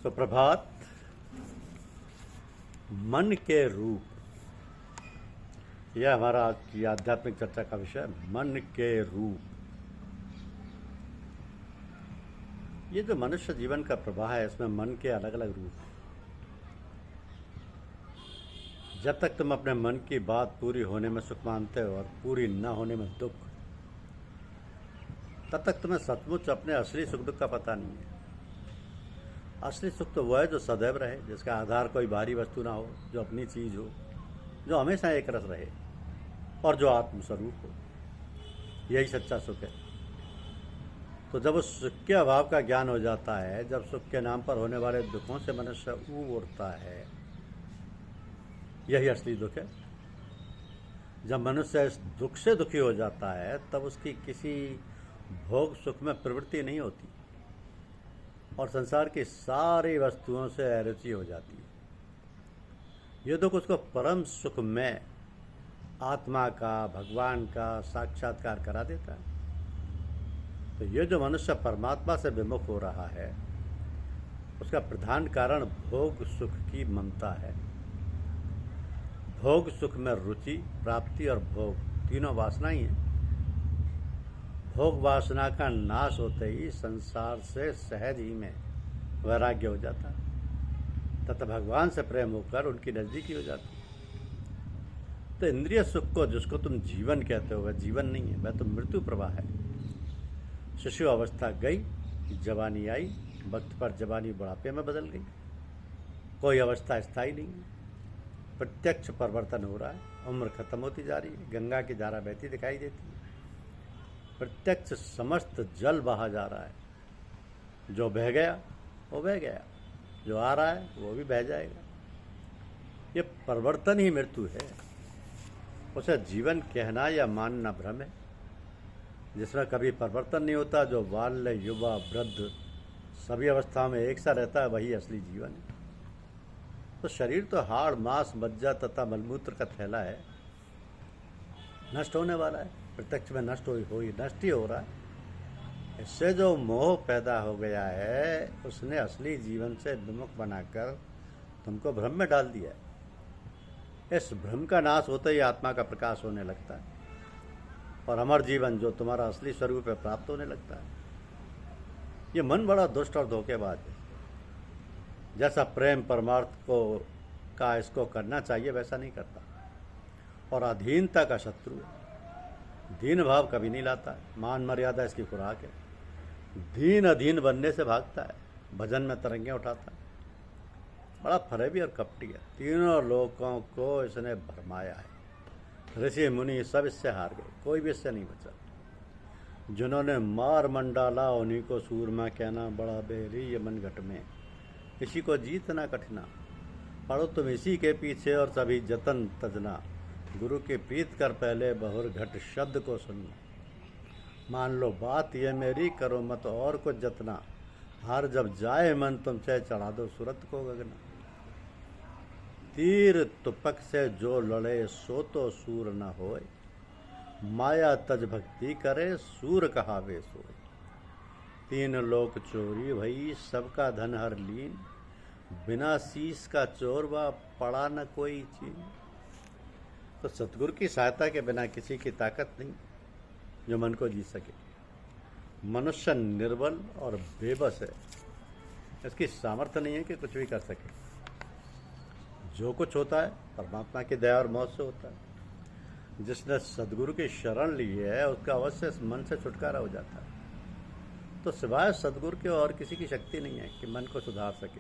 सुप्रभात। मन के रूप, यह हमारा आज की आध्यात्मिक चर्चा का विषय है। मन के रूप, ये जो मनुष्य जीवन का प्रवाह है, इसमें मन के अलग अलग रूप हैं। जब तक तुम अपने मन की बात पूरी होने में सुख मानते हो और पूरी न होने में दुख, तब तक तुम्हें सचमुच अपने असली सुख दुख का पता नहीं है। असली सुख तो वह है जो सदैव रहे, जिसका आधार कोई बाहरी वस्तु ना हो, जो अपनी चीज हो, जो हमेशा एक रस रहे और जो आत्मस्वरूप हो। यही सच्चा सुख है। तो जब उस सुख के अभाव का ज्ञान हो जाता है, जब सुख के नाम पर होने वाले दुखों से मनुष्य ऊब उठता है, यही असली दुख है। जब मनुष्य इस दुख से दुखी हो जाता है, तब उसकी किसी भोग सुख में प्रवृत्ति नहीं होती और संसार की सारी वस्तुओं से अरुचि हो जाती है। ये दुख उसको परम सुख में आत्मा का, भगवान का साक्षात्कार करा देता है। तो ये जो मनुष्य परमात्मा से विमुख हो रहा है, उसका प्रधान कारण भोग सुख की ममता है। भोग सुख में रुचि, प्राप्ति और भोग तीनों वासना ही है। भोग वासना का नाश होते ही संसार से सहज ही में वैराग्य हो जाता है तथा भगवान से प्रेम होकर उनकी नजदीकी हो जाती है। तो इंद्रिय सुख को, जिसको तुम जीवन कहते हो, वह जीवन नहीं है, वह तो मृत्यु प्रवाह है। शिशु अवस्था गई, जवानी आई, वक्त पर जवानी बुढ़ापे में बदल गई। कोई अवस्था स्थायी नहीं है, प्रत्यक्ष परिवर्तन हो रहा है। उम्र खत्म होती जा रही है, गंगा की धारा बहती दिखाई देती है, प्रत्यक्ष समस्त जल बहा जा रहा है। जो बह गया वो बह गया, जो आ रहा है वो भी बह जाएगा। ये परिवर्तन ही मृत्यु है। उसे जीवन कहना या मानना भ्रम है। जिसमें कभी परिवर्तन नहीं होता, जो बाल्य, युवा, वृद्ध सभी अवस्थाओं में एक सा रहता है, वही असली जीवन है। तो शरीर तो हाड़, मांस, मज्जा तथा मलमूत्र का थैला है, नष्ट होने वाला है। प्रत्यक्ष में नष्ट नष्ट ही हो रहा है। इससे जो मोह पैदा हो गया है, उसने असली जीवन से विमुख बनाकर तुमको भ्रम में डाल दिया है। इस भ्रम का नाश होते ही आत्मा का प्रकाश होने लगता है और अमर जीवन, जो तुम्हारा असली स्वरूप है, प्राप्त होने लगता है। ये मन बड़ा दुष्ट और धोखेबाज है। जैसा प्रेम परमार्थ का इसको करना चाहिए, वैसा नहीं करता और अधीनता का शत्रु है। दीन भाव कभी नहीं लाता है। मान मर्यादा इसकी खुराक है। दीन अधीन बनने से भागता है, भजन में तरंगे उठाता है। बड़ा फरेबी और कपटी है। तीनों लोगों को इसने भरमाया है। ऋषि मुनि सब इससे हार गए, कोई भी इससे नहीं बचा। जिन्होंने मार मन डाला, उन्हीं को सूरमा कहना, बड़ा बेरी ये मन घट में, किसी को जीतना कठिना। पढ़ो तुम इसी के पीछे और सभी जतन तजना, गुरु की प्रीत कर पहले बहुर घट शब्द को सुनना। मान लो बात ये मेरी, करो मत और को जतना, हार जब जाए मन तुमसे चढ़ा दो सूरत को गगना। तीर तुपक से जो लड़े, सो तो सूर न होए, माया तज भक्ति करे, सूर कहावे सोए। तीन लोक चोरी भई, सबका धन हर लीन, बिना शीश का चोर व पड़ा न कोई चीन। तो सतगुरु की सहायता के बिना किसी की ताकत नहीं जो मन को जीत सके। मनुष्य निर्बल और बेबस है, इसकी सामर्थ्य नहीं है कि कुछ भी कर सके। जो कुछ होता है परमात्मा की दया और मौत से होता है। जिसने सदगुरु की शरण ली है, उसका अवश्य इस मन से छुटकारा हो जाता है। तो सिवाय सदगुरु के और किसी की शक्ति नहीं है कि मन को सुधार सके।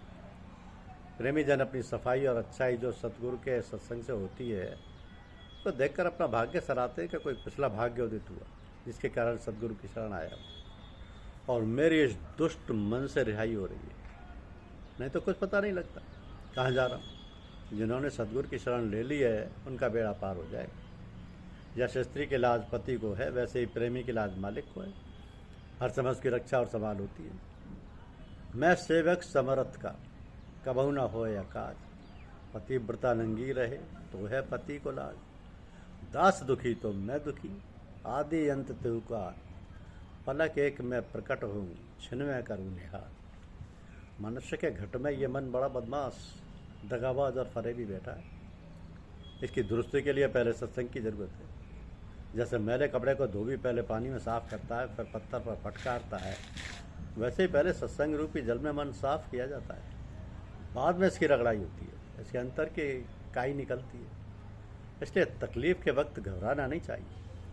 प्रेमी जन अपनी सफाई और अच्छाई जो सदगुरु के सत्संग से होती है, तो देखकर अपना भाग्य सराहते हैं कि कोई पिछला भाग्य उदित हुआ, जिसके कारण सदगुरु की शरण आया और मेरी इस दुष्ट मन से रिहाई हो रही है। नहीं तो कुछ पता नहीं लगता कहाँ जा रहा हूँ। जिन्होंने सदगुरु की शरण ले ली है, उनका बेड़ा पार हो जाएगा। जैसे स्त्री की लाज पति को है, वैसे ही प्रेमी की लाज मालिक को है। हर समय उसकी रक्षा और संभाल होती है। मैं सेवक समर्थ का, कबहू न होए अकाज, पतिव्रता नंगी रहे तो है पति को लाज। दास दुखी तो मैं दुखी, आदि अंत त्योकार, पलक एक मैं प्रकट हूँ, छिन्मय करूँ निहार। मनुष्य के घट में ये मन बड़ा बदमाश, दगाबाज और फरेबी बैठा है। इसकी दुरुस्ती के लिए पहले सत्संग की जरूरत है। जैसे मैले कपड़े को धोबी पहले पानी में साफ करता है, फिर पत्थर पर फटकारता है, वैसे ही पहले सत्संग रूपी जल में मन साफ किया जाता है, बाद में इसकी रगड़ाई होती है, इसके अंतर की काई निकलती है। इसलिए तकलीफ के वक्त घबराना नहीं चाहिए,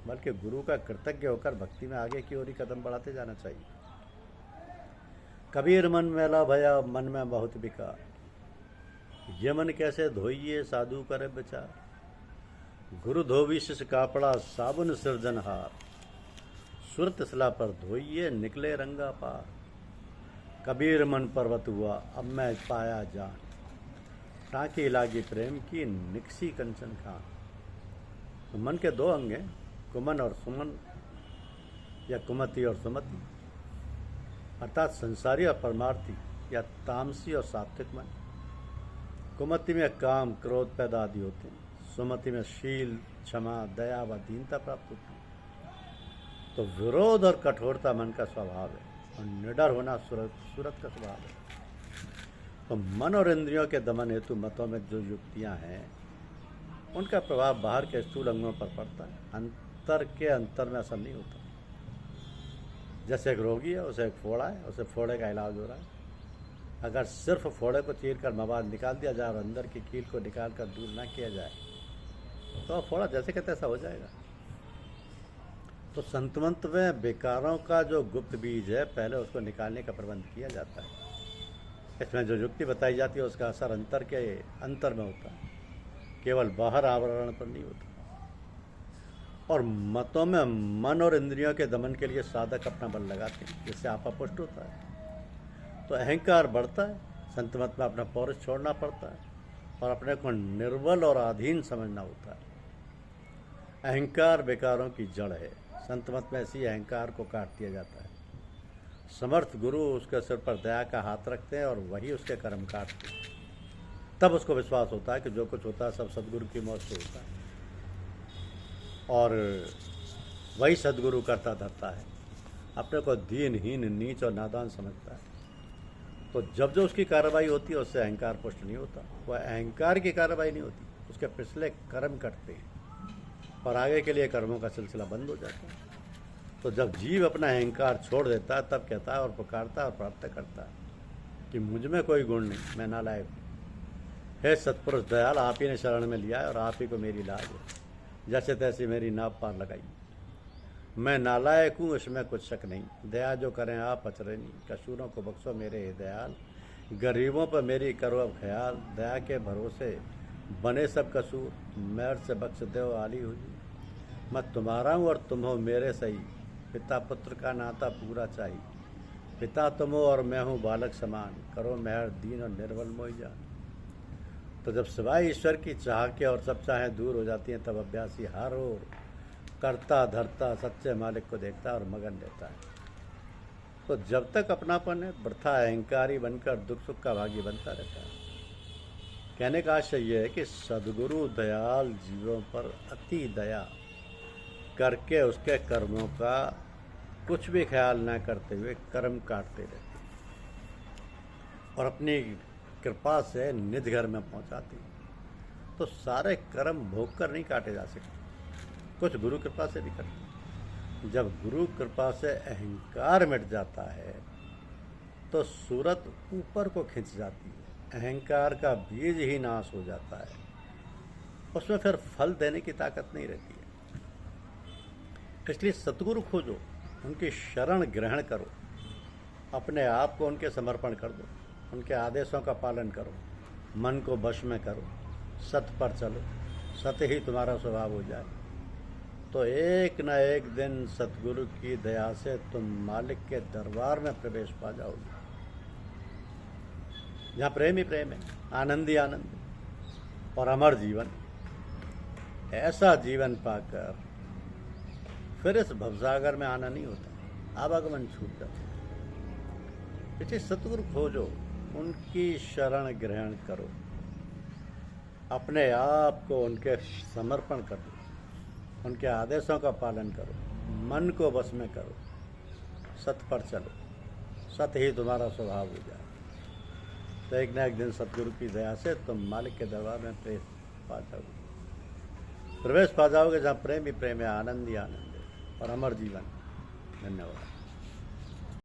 बल्कि गुरु का कृतज्ञ होकर भक्ति में आगे की ओर ही कदम बढ़ाते जाना चाहिए। कबीर मन मैला भया मन में बहुत विकार, ये मन कैसे धोइए साधु करे विचार। गुरु धोबी शिष्य कापड़ा साबुन सृजनहार, सुरत सिला पर धोइए निकले रंगा पार। कबीर मन पर्वत हुआ अब मैं पाया जान, टाँकी लागी प्रेम की निकसी कंचन खान। तो मन के दो अंग हैं, कुमन और सुमन, या कुमति और सुमति, अर्थात संसारी और परमार्थी, या तामसी और सात्विक मन। कुमति में काम क्रोध पैदा आदि होते हैं, सुमति में शील क्षमा दया व दीनता प्राप्त होती है। तो विरोध और कठोरता मन का स्वभाव है, और निडर होना सूरत का स्वभाव है। तो मन और इंद्रियों के दमन हेतु मतों में जो युक्तियां हैं, उनका प्रभाव बाहर के स्थूल अंगों पर पड़ता है, अंतर के अंतर में असर नहीं होता। जैसे एक रोगी है, उसे एक फोड़ा है, उसे फोड़े का इलाज हो रहा है। अगर सिर्फ फोड़े को चीर कर मवाद निकाल दिया जाए और अंदर की कील को निकाल कर दूर ना किया जाए, तो फोड़ा जैसे कहते ऐसा हो जाएगा। तो संतमंत्र में विकारों का जो गुप्त बीज है, पहले उसको निकालने का प्रबंध किया जाता है। इसमें जो युक्ति बताई जाती है, उसका असर अंतर के अंतर में होता है, केवल बाहर आवरण पर नहीं होता। और मतों में मन और इंद्रियों के दमन के लिए साधक अपना बल लगाते हैं, जिससे आपा पुष्ट होता है। तो अहंकार बढ़ता है, संत मत में अपना पौरुष छोड़ना पड़ता है, और अपने को निर्बल और अधीन समझना होता है। अहंकार विकारों की जड़ है, संत मत में ऐसी अहंकार को काट दिया जाता है। समर्थ गुरु उसके सिर पर दया का हाथ रखते हैं और वही उसके कर्म काटते हैं। तब उसको विश्वास होता है कि जो कुछ होता है सब सदगुरु की मौत से होता है, और वही सदगुरु करता धरता है। अपने को दीनहीन नीच और नादान समझता है। तो जब जो उसकी कार्रवाई होती है, उससे अहंकार पुष्ट नहीं होता। वह अहंकार की कार्रवाई नहीं होती, उसके पिछले कर्म कटते हैं और आगे के लिए कर्मों का सिलसिला बंद हो जाता है। तो जब जीव अपना अहंकार छोड़ देता है, तब कहता है और पुकारता है और प्रार्थना करता है कि मुझ में कोई गुण नहीं, मैं नालायक हूँ। हे सतपुरुष दयाल, आप ही ने शरण में लिया है और आप ही को मेरी लाज है। जैसे तैसे मेरी नाव पार लगाई। मैं नालायक हूँ, इसमें कुछ शक नहीं। दया जो करें आप अचरे नहीं, कसूरों को बख्शो मेरे हे दयाल। गरीबों पर मेरी करो अब ख्याल, दया के भरोसे बने सब कसूर। मैर से बख्श दो आली हुई, मैं तुम्हारा हूँ और तुम हो मेरे सही। पिता पुत्र का नाता पूरा चाहिए, पिता तुम हो और मैं हूँ बालक समान। करो मेहर दीन और निर्बल मोहि जान। तो जब सिवाय ईश्वर की चाह के और सब चाहें दूर हो जाती हैं, तब अभ्यासी हर ओर करता धरता सच्चे मालिक को देखता है और मगन रहता है। तो जब तक अपनापन है, वृथा अहंकारी बनकर दुख सुख का भागी बनता रहता है। कहने का आशय यह है कि सद्गुरु दयाल जीवों पर अति दया करके उसके कर्मों का कुछ भी ख्याल न करते हुए कर्म काटते रहते और अपनी कृपा से निज घर में पहुंचाती। तो सारे कर्म भोग कर नहीं काटे जा सकते, कुछ गुरु कृपा से भी करते। जब गुरु कृपा से अहंकार मिट जाता है, तो सूरत ऊपर को खिंच जाती है, अहंकार का बीज ही नाश हो जाता है। उसमें फिर फल देने की ताकत नहीं रहती है। इसलिए सतगुरु खोजो, उनकी शरण ग्रहण करो, अपने आप को उनके समर्पण कर दो, उनके आदेशों का पालन करो, मन को वश में करो, सत पर चलो, सत ही तुम्हारा स्वभाव हो जाए। तो एक न एक दिन सतगुरु की दया से तुम मालिक के दरबार में प्रवेश पा जाओगे, जहाँ प्रेम ही प्रेम है, आनंद ही आनंद है और अमर जीवन। ऐसा जीवन पाकर फिर इस भवसागर में आना नहीं होता, आवागमन छूट जाता है। इसलिए सतगुरु खोजो, उनकी शरण ग्रहण करो, अपने आप को उनके समर्पण कर दो, उनके आदेशों का पालन करो, मन को बस में करो, सत पर चलो, सत ही तुम्हारा स्वभाव हो जाए। तो एक ना एक दिन सदगुरु की दया से तुम मालिक के दरबार में प्रवेश पा जाओगे जहाँ प्रेम ही प्रेम है, आनंद ही आनंद है और अमर जीवन। धन्यवाद।